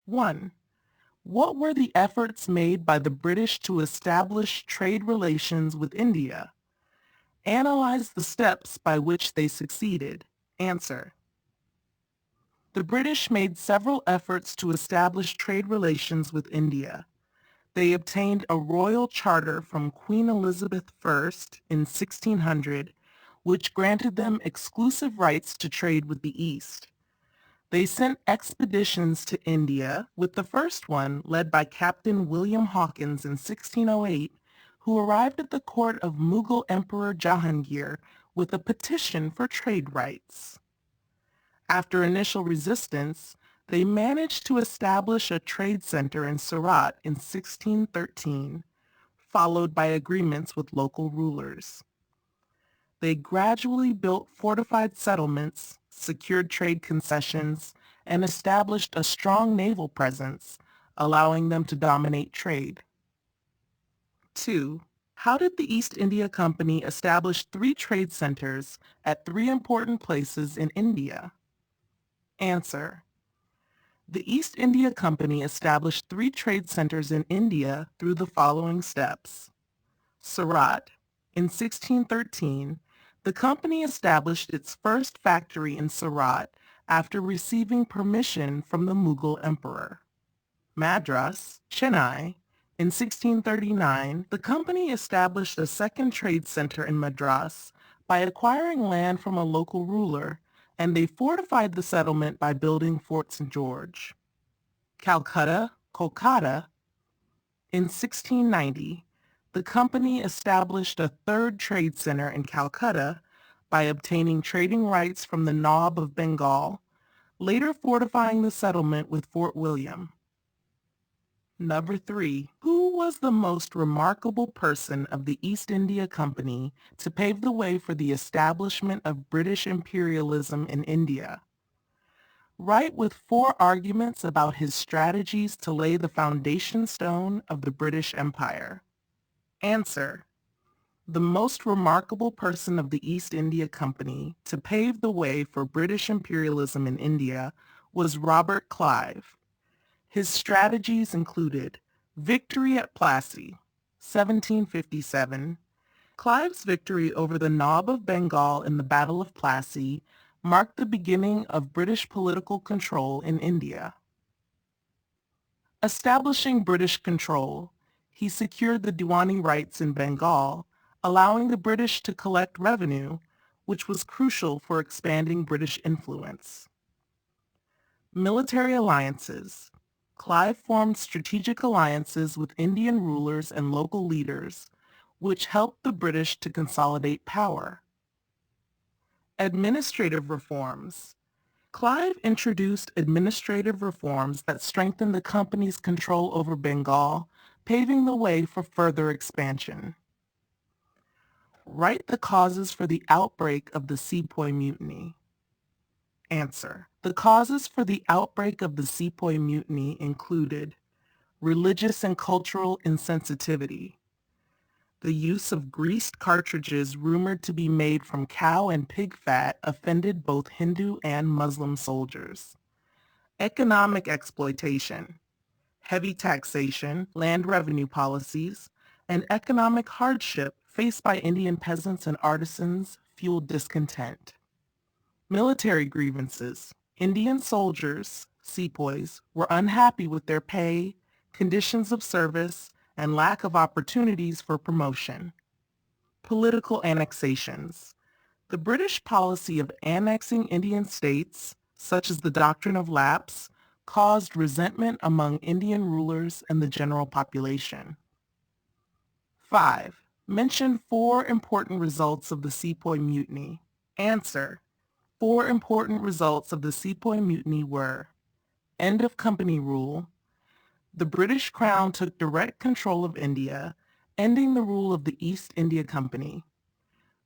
1. What were the efforts made by the British to establish trade relations with India? Analyze the steps by which they succeeded. Answer. The British made several efforts to establish trade relations with India. They obtained a royal charter from Queen Elizabeth I in 1600, which granted them exclusive rights to trade with the East. They sent expeditions to India, with the first one led by Captain William Hawkins in 1608, who arrived at the court of Mughal Emperor Jahangir with a petition for trade rights. After initial resistance, they managed to establish a trade center in Surat in 1613, followed by agreements with local rulers. They gradually built fortified settlements, secured trade concessions, and established a strong naval presence, allowing them to dominate trade. 2. How did the East India Company establish 3 trade centers at 3 important places in India? Answer. The East India Company established 3 trade centers in India through the following steps. Surat. In 1613, the company established its first factory in Surat after receiving permission from the Mughal emperor. Madras, Chennai. In 1639, the company established a second trade center in Madras by acquiring land from a local ruler, and they fortified the settlement by building Fort St. George. Calcutta, Kolkata. In 1690, the company established a third trade center in Calcutta by obtaining trading rights from the Nawab of Bengal, later fortifying the settlement with Fort William. Number 3. Who was the most remarkable person of the East India Company to pave the way for the establishment of British imperialism in India? Write with 4 arguments about his strategies to lay the foundation stone of the British Empire. Answer. The most remarkable person of the East India Company to pave the way for British imperialism in India was Robert Clive. His strategies included victory at Plassey, 1757. Clive's victory over the Nawab of Bengal in the Battle of Plassey marked the beginning of British political control in India. Establishing British control, he secured the Diwani rights in Bengal, allowing the British to collect revenue, which was crucial for expanding British influence. Military alliances. Clive formed strategic alliances with Indian rulers and local leaders, which helped the British to consolidate power. Administrative reforms. Clive introduced administrative reforms that strengthened the company's control over Bengal, paving the way for further expansion. Write the causes for the outbreak of the Sepoy Mutiny. Answer. The causes for the outbreak of the Sepoy Mutiny included religious and cultural insensitivity, the use of greased cartridges rumored to be made from cow and pig fat offended both Hindu and Muslim soldiers. Economic exploitation, heavy taxation, land revenue policies, and economic hardship faced by Indian peasants and artisans fueled discontent. Military grievances. Indian soldiers, sepoys, were unhappy with their pay, conditions of service, and lack of opportunities for promotion. Political annexations. The British policy of annexing Indian states, such as the doctrine of lapse, caused resentment among Indian rulers and the general population. 5. Mention 4 important results of the Sepoy Mutiny. Answer. 4 important results of the Sepoy Mutiny were: end of company rule. The British Crown took direct control of India, ending the rule of the East India Company.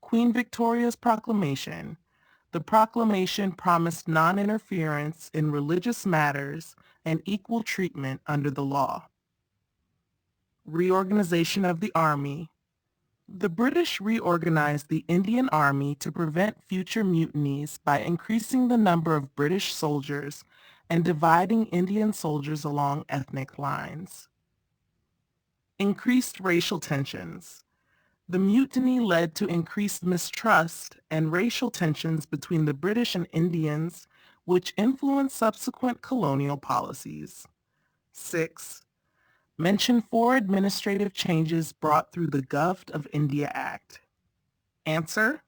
Queen Victoria's Proclamation. The proclamation promised non-interference in religious matters and equal treatment under the law. Reorganization of the Army. The British reorganized the Indian Army to prevent future mutinies by increasing the number of British soldiers and dividing Indian soldiers along ethnic lines. Increased racial tensions. The mutiny led to increased mistrust and racial tensions between the British and Indians, which influenced subsequent colonial policies. 6. Mention 4 administrative changes brought through the Govt of India Act. Answer: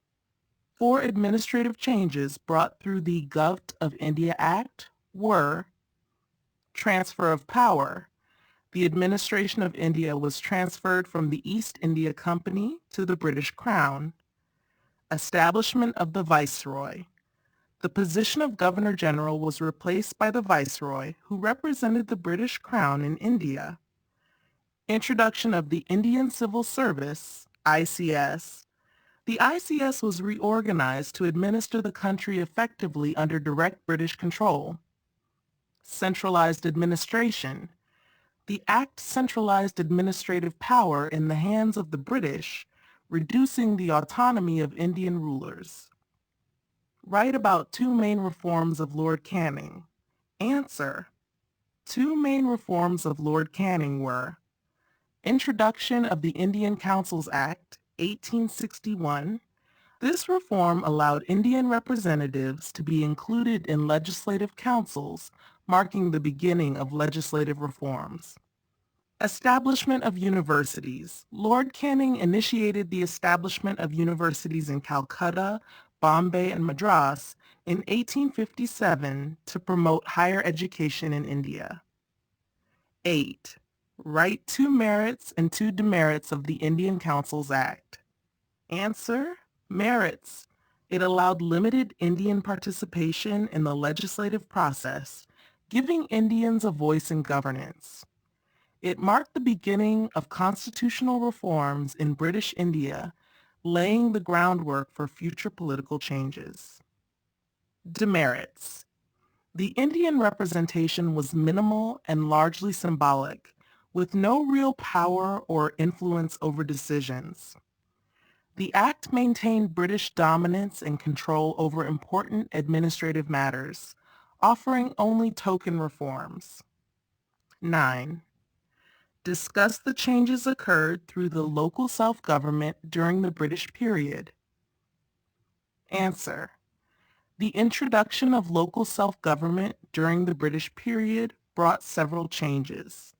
4 administrative changes brought through the Govt of India Act were: transfer of power. The administration of India was transferred from the East India Company to the British Crown. Establishment of the Viceroy. The position of Governor General was replaced by the Viceroy, who represented the British Crown in India. Introduction of the Indian Civil Service, ICS. The ICS was reorganized to administer the country effectively under direct British control. Centralized administration. The Act centralized administrative power in the hands of the British, reducing the autonomy of Indian rulers. Write about 2 main reforms of Lord Canning. Answer: 2 main reforms of Lord Canning were: introduction of the Indian Councils Act, 1861. This reform allowed Indian representatives to be included in legislative councils, marking the beginning of legislative reforms. Establishment of universities. Lord Canning initiated the establishment of universities in Calcutta, Bombay, and Madras in 1857 to promote higher education in India. 8. Write 2 merits and 2 demerits of the Indian Councils Act. Answer: merits. It allowed limited Indian participation in the legislative process, giving Indians a voice in governance. It marked the beginning of constitutional reforms in British India, laying the groundwork for future political changes. Demerits. The Indian representation was minimal and largely symbolic, with no real power or influence over decisions. The Act maintained British dominance and control over important administrative matters, offering only token reforms. 9. Discuss the changes occurred through the local self-government during the British period. Answer: the introduction of local self-government during the British period brought several changes.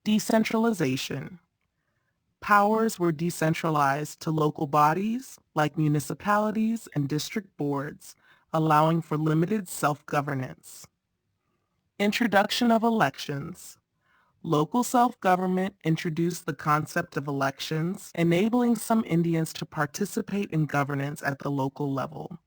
Decentralization. Powers were decentralized to local bodies like municipalities and district boards, allowing for limited self-governance. Introduction of elections. Local self-government introduced the concept of elections, enabling some Indians to participate in governance at the local level.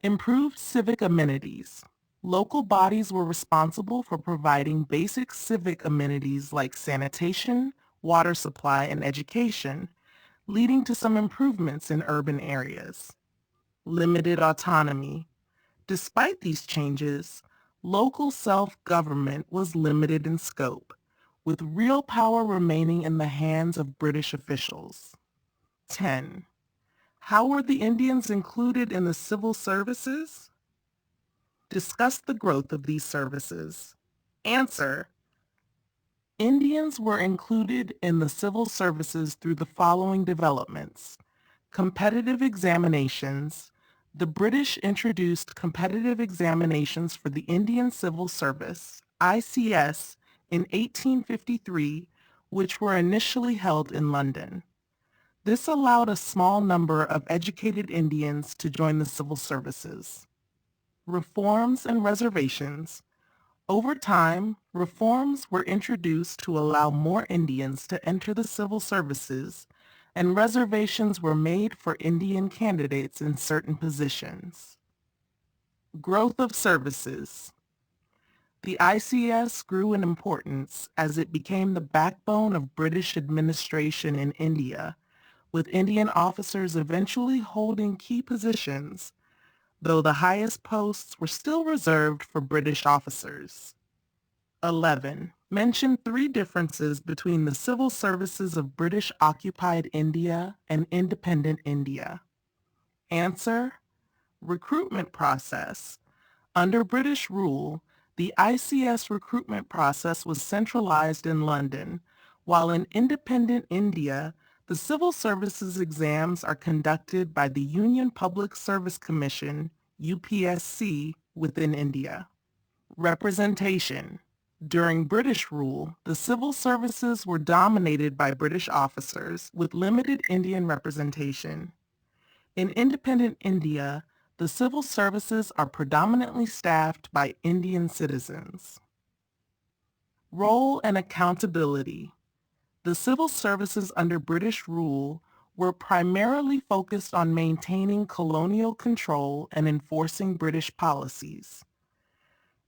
Improved civic amenities. Local bodies were responsible for providing basic civic amenities like sanitation, water supply, and education, leading to some improvements in urban areas. Limited autonomy. Despite these changes, local self-government was limited in scope, with real power remaining in the hands of British officials. 10. How were the Indians included in the civil services? Discuss the growth of these services. Answer: Indians were included in the civil services through the following developments. Competitive examinations. The British introduced competitive examinations for the Indian Civil Service, ICS, in 1853, which were initially held in London. This allowed a small number of educated Indians to join the civil services. Reforms and reservations. Over time, reforms were introduced to allow more Indians to enter the civil services, and reservations were made for Indian candidates in certain positions. Growth of services. The ICS grew in importance as it became the backbone of British administration in India, with Indian officers eventually holding key positions, though the highest posts were still reserved for British officers. 11. Mention 3 differences between the civil services of British-occupied India and independent India. Answer: recruitment process. Under British rule, The ICS recruitment process was centralized in London, while in independent India, the civil services exams are conducted by the Union Public Service Commission, UPSC, within India. Representation. During British rule, the civil services were dominated by British officers with limited Indian representation. In independent India, the civil services are predominantly staffed by Indian citizens. Role and accountability. The civil services under British rule were primarily focused on maintaining colonial control and enforcing British policies.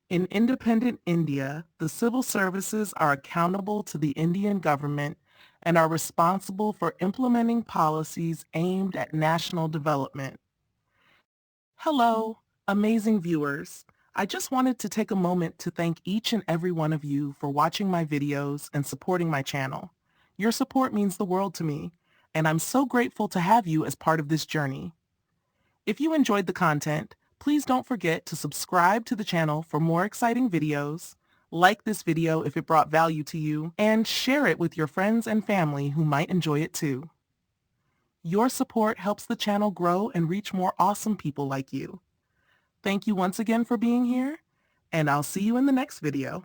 In independent India, the civil services are accountable to the Indian government and are responsible for implementing policies aimed at national development. Hello, amazing viewers. I just wanted to take a moment to thank each and every one of you for watching my videos and supporting my channel. Your support means the world to me, and I'm so grateful to have you as part of this journey. If you enjoyed the content, please don't forget to subscribe to the channel for more exciting videos, like this video if it brought value to you, and share it with your friends and family who might enjoy it too. Your support helps the channel grow and reach more awesome people like you. Thank you once again for being here, and I'll see you in the next video.